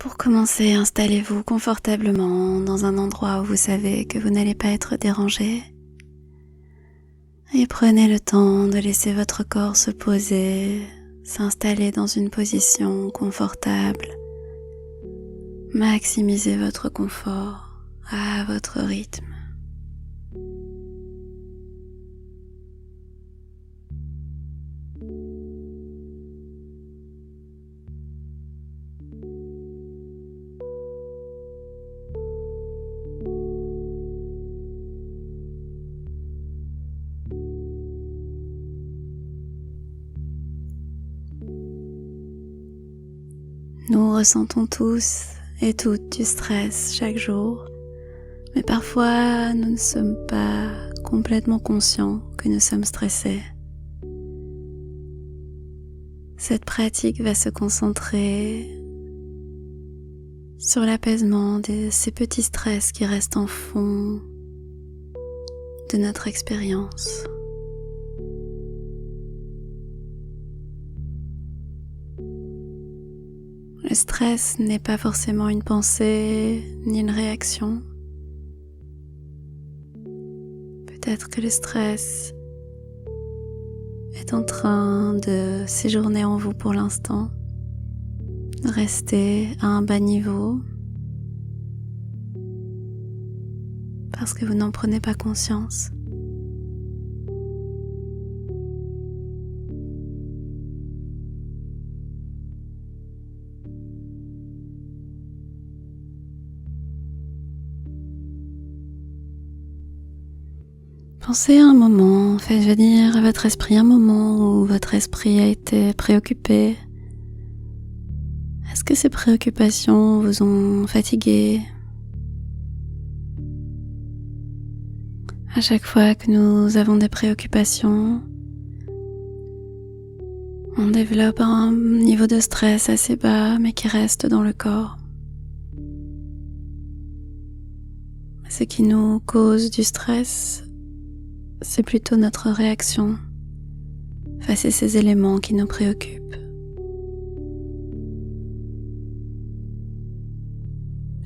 Pour commencer, installez-vous confortablement dans un endroit où vous savez que vous n'allez pas être dérangé. Et prenez le temps de laisser votre corps se poser, s'installer dans une position confortable. Maximisez votre confort à votre rythme. Nous ressentons tous et toutes du stress chaque jour, mais parfois nous ne sommes pas complètement conscients que nous sommes stressés. Cette pratique va se concentrer sur l'apaisement de ces petits stress qui restent en fond de notre expérience. Le stress n'est pas forcément une pensée ni une réaction. Peut-être que le stress est en train de séjourner en vous pour l'instant, de rester à un bas niveau, parce que vous n'en prenez pas conscience. Pensez à un moment, faites venir à votre esprit un moment où votre esprit a été préoccupé. Est-ce que ces préoccupations vous ont fatigué? À chaque fois que nous avons des préoccupations, on développe un niveau de stress assez bas mais qui reste dans le corps. Ce qui nous cause du stress, c'est plutôt notre réaction face à ces éléments qui nous préoccupent.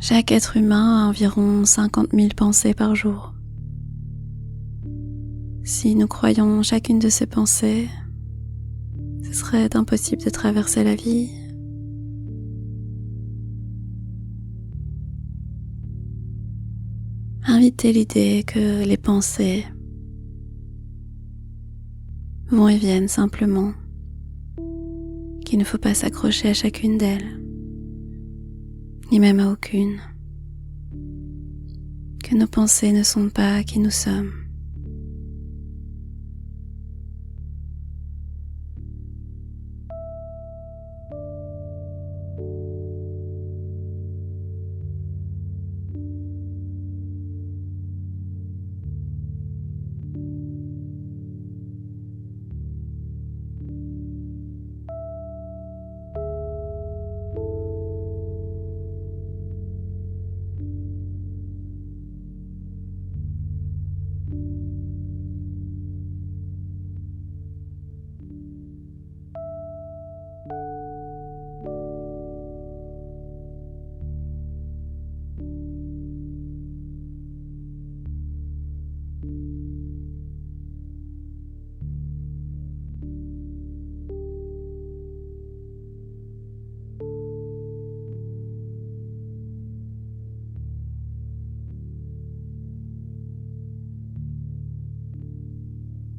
Chaque être humain a environ 50 000 pensées par jour. Si nous croyons chacune de ces pensées, ce serait impossible de traverser la vie. Invitez l'idée que les pensées vont et viennent simplement, qu'il ne faut pas s'accrocher à chacune d'elles, ni même à aucune, que nos pensées ne sont pas qui nous sommes.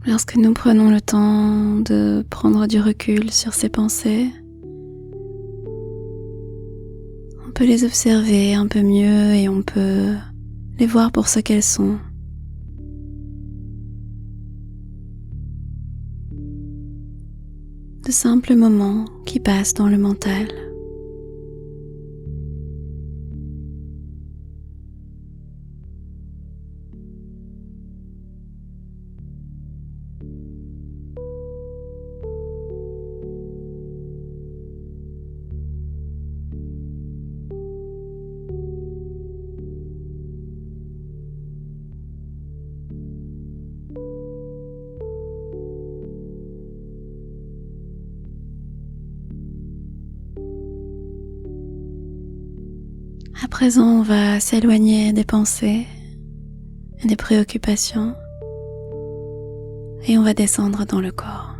Lorsque nous prenons le temps de prendre du recul sur ces pensées, on peut les observer un peu mieux et on peut les voir pour ce qu'elles sont. De simples moments qui passent dans le mental. présent, on va s'éloigner des pensées et des préoccupations et on va descendre dans le corps.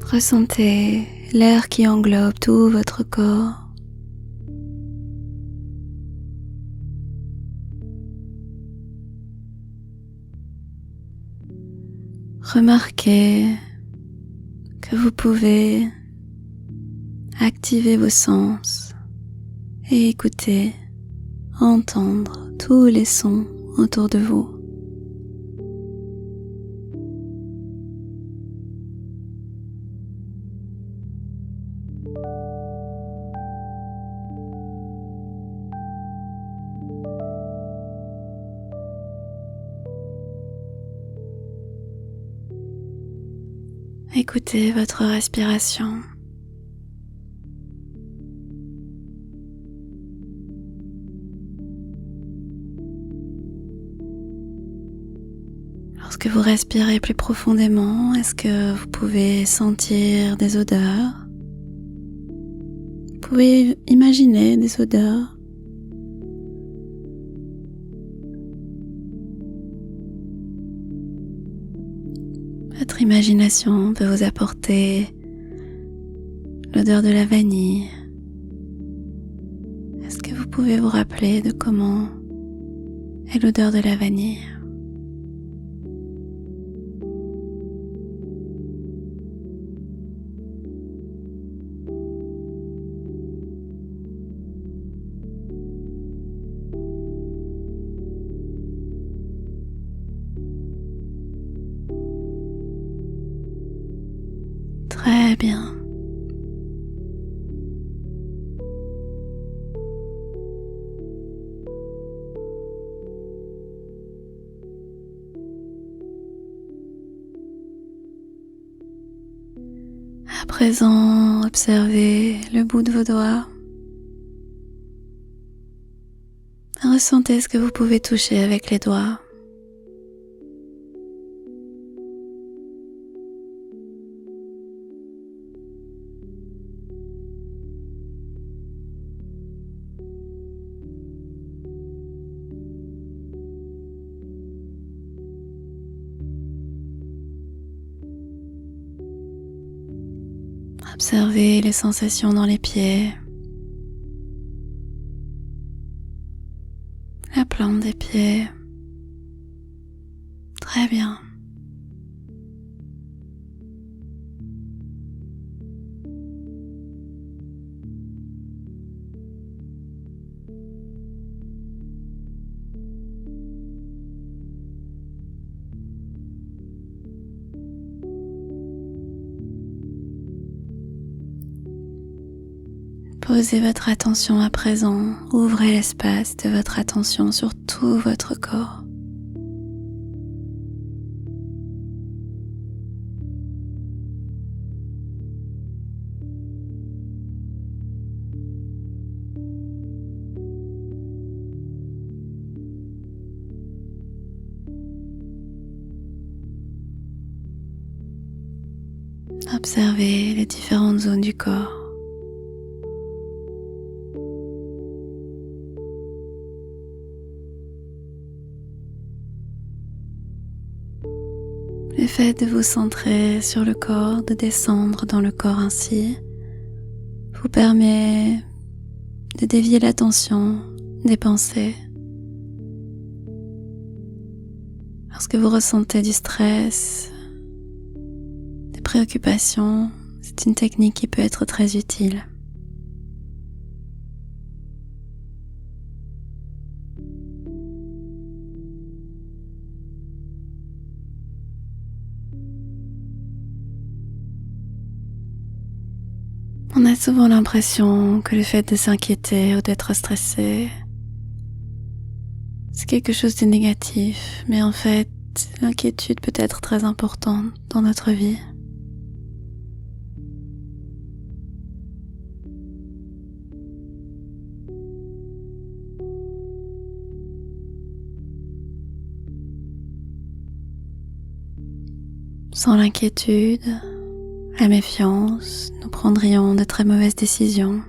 Ressentez l'air qui englobe tout votre corps. Remarquez que vous pouvez activer vos sens et écouter, entendre tous les sons autour de vous. Écoutez votre respiration. Lorsque vous respirez plus profondément, est-ce que vous pouvez sentir des odeurs? Vous pouvez imaginer des odeurs. Votre imagination peut vous apporter l'odeur de la vanille. Est-ce que vous pouvez vous rappeler de comment est l'odeur de la vanille? Très bien. À présent, observez le bout de vos doigts. Ressentez ce que vous pouvez toucher avec les doigts. Observez les sensations dans les pieds, la plante des pieds. Très bien. Posez votre attention à présent, ouvrez l'espace de votre attention sur tout votre corps. Observez les différentes zones du corps. Le fait de vous centrer sur le corps, de descendre dans le corps ainsi, vous permet de dévier l'attention des pensées. Lorsque vous ressentez du stress, des préoccupations, c'est une technique qui peut être très utile. On a souvent l'impression que le fait de s'inquiéter ou d'être stressé, c'est quelque chose de négatif, mais en fait, l'inquiétude peut être très importante dans notre vie. Sans l'inquiétude, la méfiance, nous prendrions de très mauvaises décisions.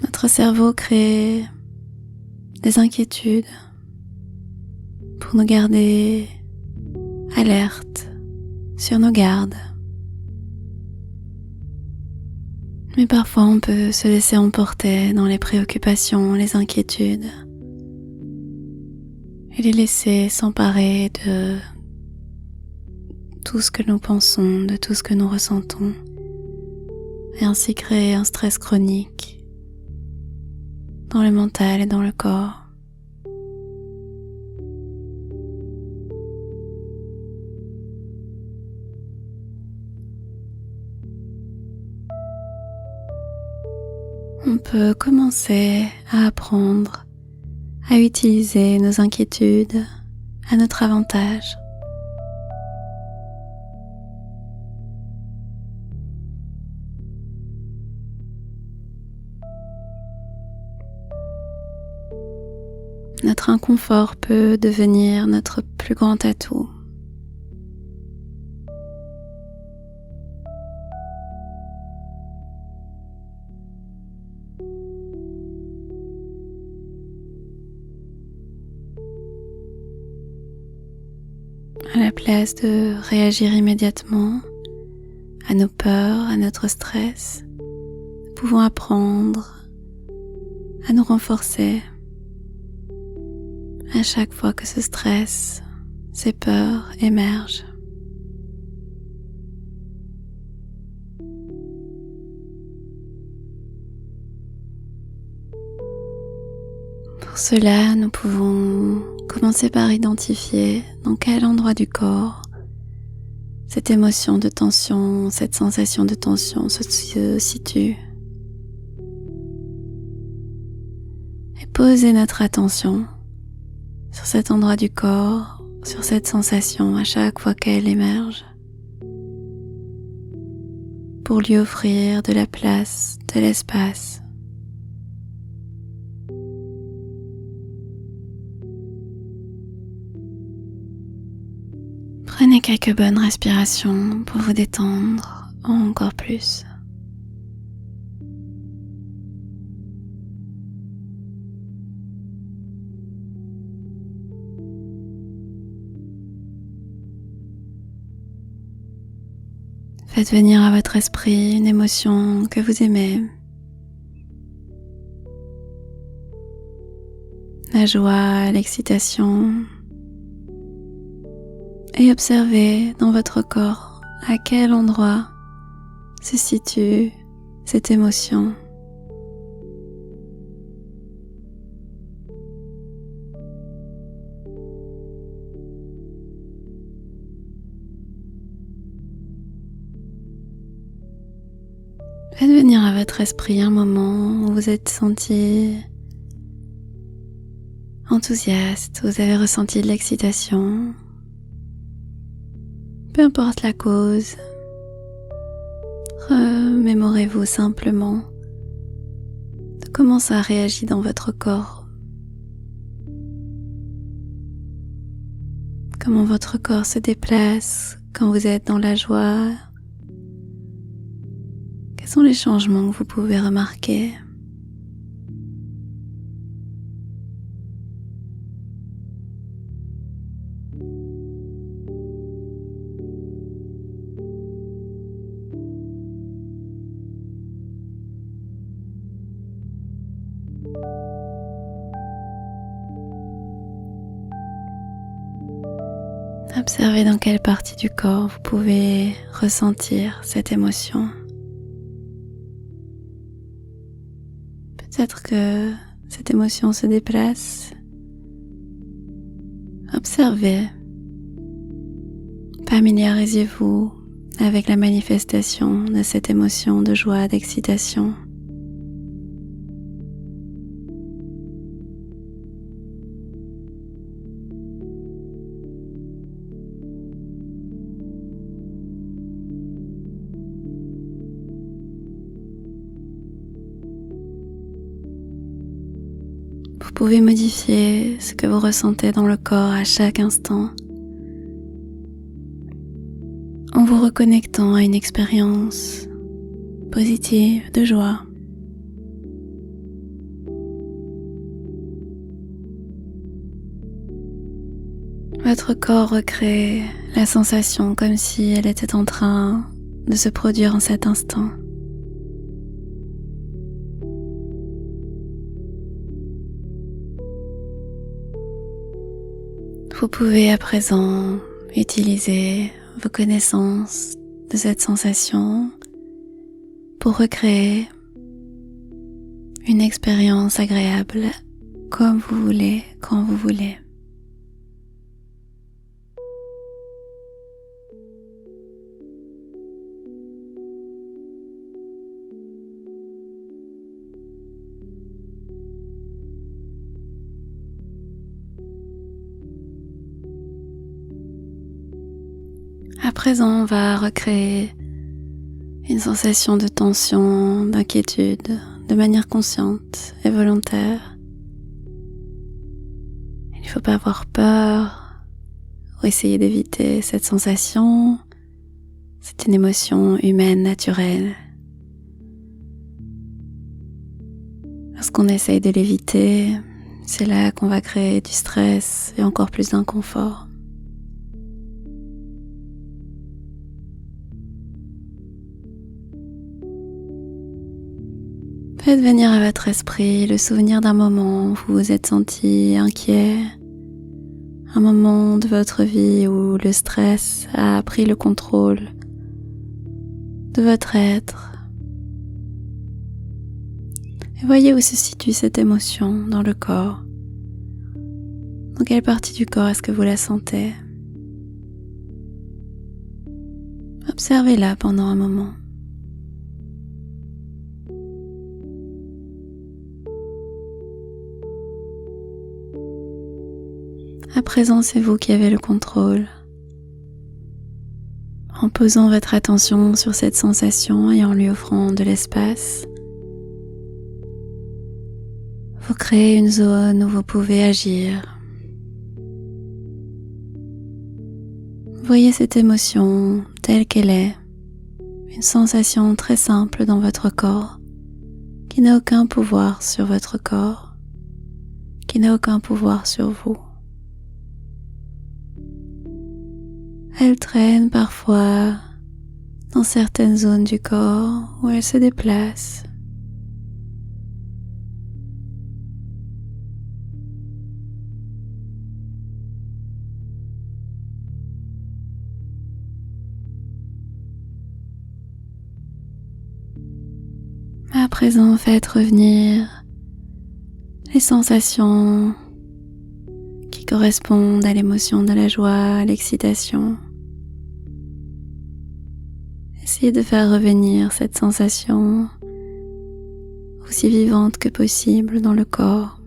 Notre cerveau crée des inquiétudes pour nous garder alertes sur nos gardes. Mais parfois on peut se laisser emporter dans les préoccupations, les inquiétudes et les laisser s'emparer de tout ce que nous pensons, de tout ce que nous ressentons et ainsi créer un stress chronique dans le mental et dans le corps. On peut commencer à apprendre à utiliser nos inquiétudes à notre avantage. Notre inconfort peut devenir notre plus grand atout. À la place de réagir immédiatement à nos peurs, à notre stress, nous pouvons apprendre à nous renforcer à chaque fois que ce stress, ces peurs émergent. Pour cela, nous pouvons commencer par identifier dans quel endroit du corps cette émotion de tension, cette sensation de tension se situe. Et poser notre attention sur cet endroit du corps, sur cette sensation à chaque fois qu'elle émerge, pour lui offrir de la place, de l'espace. Prenez quelques bonnes respirations pour vous détendre encore plus. Faites venir à votre esprit une émotion que vous aimez. La joie, l'excitation. Et observez dans votre corps à quel endroit se situe cette émotion. Faites venir à votre esprit un moment où vous êtes senti enthousiaste, vous avez ressenti de l'excitation. Peu importe la cause, remémorez-vous simplement de comment ça réagit dans votre corps. Comment votre corps se déplace quand vous êtes dans la joie. Quels sont les changements que vous pouvez remarquer? Observez dans quelle partie du corps vous pouvez ressentir cette émotion. Peut-être que cette émotion se déplace. Observez. Familiarisez-vous avec la manifestation de cette émotion de joie, d'excitation. pouvez modifier ce que vous ressentez dans le corps à chaque instant en vous reconnectant à une expérience positive de joie. Votre corps recrée la sensation comme si elle était en train de se produire en cet instant. Vous pouvez à présent utiliser vos connaissances de cette sensation pour recréer une expérience agréable comme vous voulez, quand vous voulez. À présent, on va recréer une sensation de tension, d'inquiétude, de manière consciente et volontaire. Il ne faut pas avoir peur ou essayer d'éviter cette sensation. C'est une émotion humaine naturelle. Lorsqu'on essaye de l'éviter, c'est là qu'on va créer du stress et encore plus d'inconfort. Faites venir à votre esprit le souvenir d'un moment où vous vous êtes senti inquiet, un moment de votre vie où le stress a pris le contrôle de votre être. Et voyez où se situe cette émotion dans le corps. Dans quelle partie du corps est-ce que vous la sentez? Observez-la pendant un moment. À présent, c'est vous qui avez le contrôle. En posant votre attention sur cette sensation et en lui offrant de l'espace, vous créez une zone où vous pouvez agir. Voyez cette émotion telle qu'elle est, une sensation très simple dans votre corps, qui n'a aucun pouvoir sur votre corps, qui n'a aucun pouvoir sur vous. Elle traîne parfois dans certaines zones du corps où elle se déplace. À présent, faites revenir les sensations qui correspondent à l'émotion de la joie, à l'excitation. Essayez de faire revenir cette sensation aussi vivante que possible dans le corps.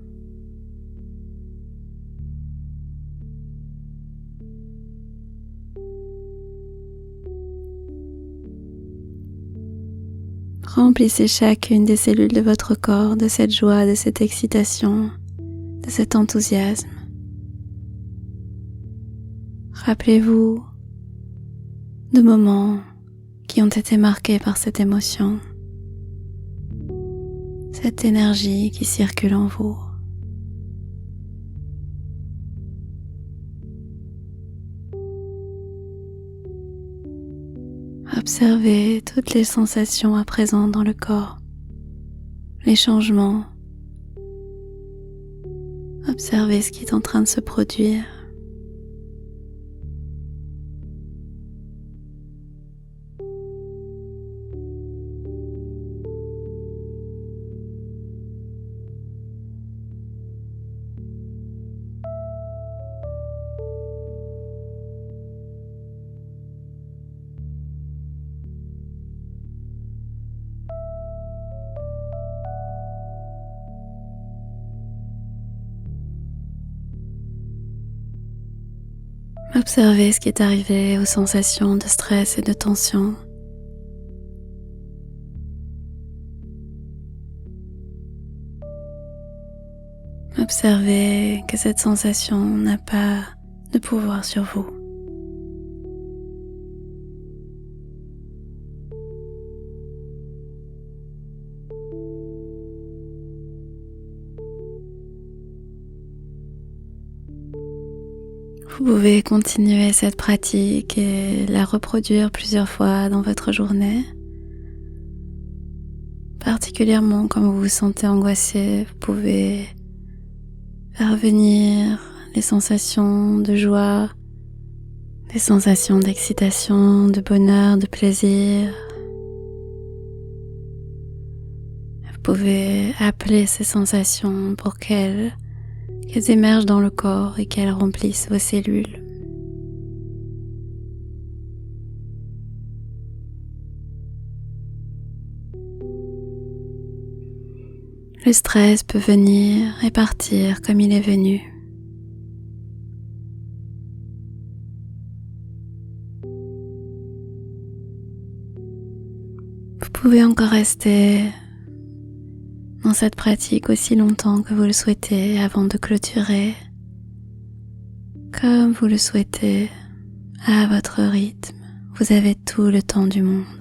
Remplissez chacune des cellules de votre corps de cette joie, de cette excitation, de cet enthousiasme. Rappelez-vous de moments qui ont été marqués par cette émotion, cette énergie qui circule en vous. Observez toutes les sensations à présent dans le corps, les changements. Observez ce qui est en train de se produire. Observez ce qui est arrivé aux sensations de stress et de tension. Observez que cette sensation n'a pas de pouvoir sur vous. Vous pouvez continuer cette pratique et la reproduire plusieurs fois dans votre journée. Particulièrement quand vous vous sentez angoissé, vous pouvez faire venir les sensations de joie, des sensations d'excitation, de bonheur, de plaisir. Vous pouvez appeler ces sensations pour qu'elles émergent dans le corps et qu'elles remplissent vos cellules. Le stress peut venir et partir comme il est venu. Vous pouvez encore rester dans cette pratique aussi longtemps que vous le souhaitez avant de clôturer, comme vous le souhaitez, à votre rythme. Vous avez tout le temps du monde.